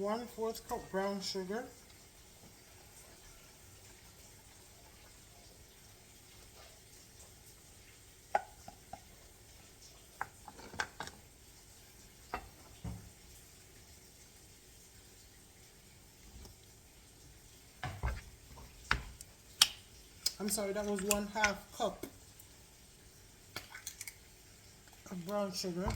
1/4 cup brown sugar, I'm sorry, that was 1/2 cup of brown sugar.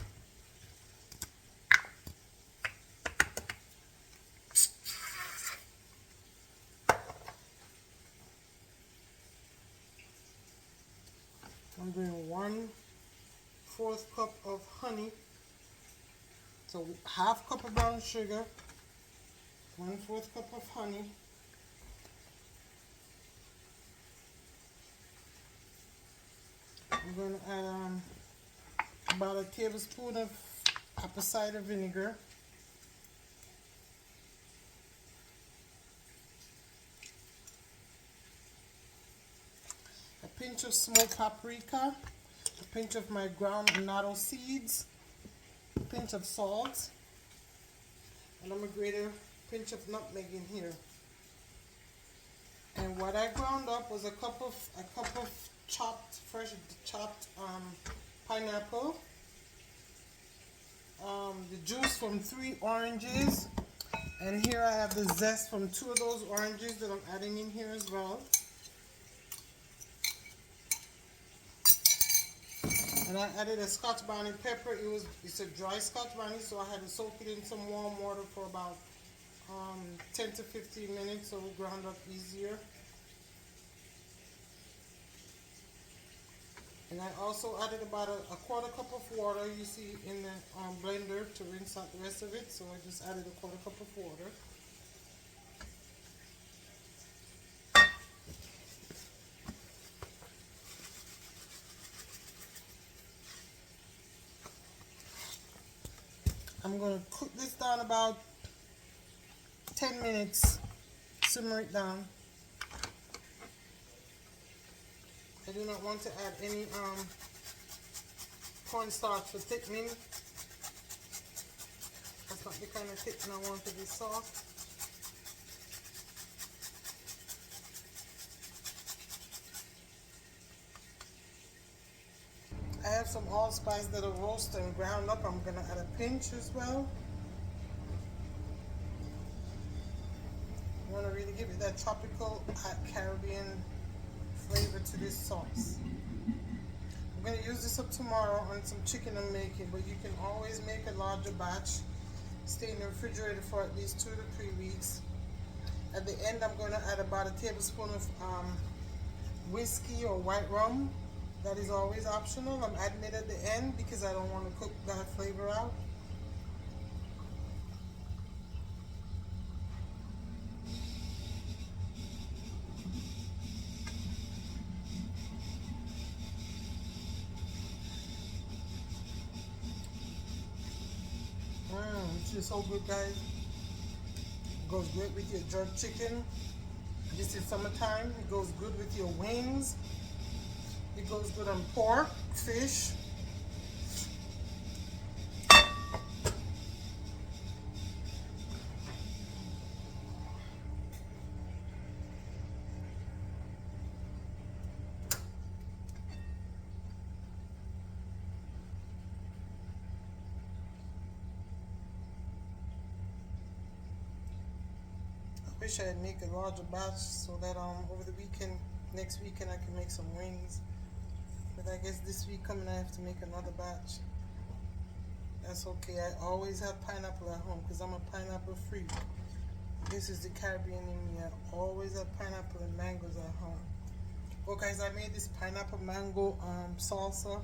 I'm doing 1/4 cup of honey. So 1/2 cup of brown sugar, 1/4 cup of honey. I'm going to add about a tablespoon of apple cider vinegar. A pinch of smoked paprika, a pinch of my ground annatto seeds, a pinch of salt, and I'm going to grate a pinch of nutmeg in here. And what I ground up was a cup of fresh chopped pineapple, the juice from 3 oranges, and here I have the zest from 2 of those oranges that I'm adding in here as well. And I added a Scotch Bonnet pepper. It's a dry Scotch Bonnet, so I had to soak it in some warm water for about 10 to 15 minutes so it will ground up easier. And I also added about a 1/4 cup of water you see in the blender to rinse out the rest of it. So I just added a 1/4 cup of water. I'm going to cook this down about 10 minutes, simmer it down. I do not want to add any cornstarch for thickening. That's not the kind of thickening I want to be soft. I have some allspice that are roasted and ground up. I'm going to add a pinch as well. want to really give it that tropical Caribbean flavor to this sauce. I'm going to use this up tomorrow on some chicken I'm making, but you can always make a larger batch. Stay in the refrigerator for at least 2 to 3 weeks. At the end, I'm going to add about a tablespoon of whiskey or white rum. That is always optional. I'm adding it at the end because I don't want to cook that flavor out. It's just so good, guys. It goes great with your jerk chicken. This is summertime. It goes good with your wings. It goes good on pork, fish. I wish I'd make a larger batch so that over the weekend, next weekend, I can make some wings. But I guess this week coming I have to make another batch. That's okay. I always have pineapple at home because I'm a pineapple freak. This is the Caribbean in me. I always have pineapple and mangoes at home. Well, guys, I made this pineapple mango salsa.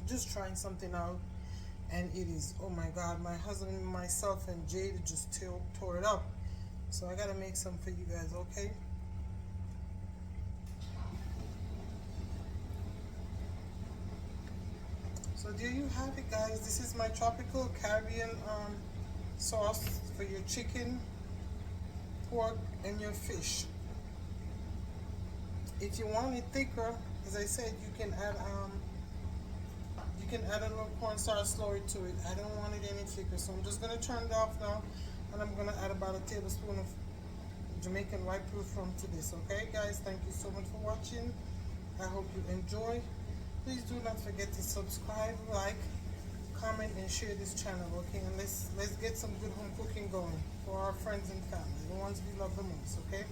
Just trying something out. And it is, oh my God, my husband, myself, and Jade just tore it up. So I gotta make some for you guys, okay? So there you have it, guys. This is my tropical Caribbean sauce for your chicken, pork, and your fish. If you want it thicker, as I said, you can add a little cornstarch slurry to it. I don't want it any thicker, so I'm just gonna turn it off now. And I'm gonna add about a tablespoon of Jamaican white proof rum to this. Okay, guys, thank you so much for watching. I hope you enjoy. Please do not forget to subscribe, like, comment, and share this channel. Okay, and let's get some good home cooking going for our friends and family, the ones we love the most. Okay,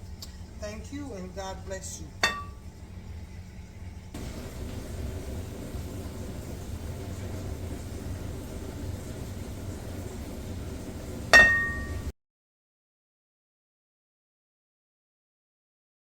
thank you, and God bless you.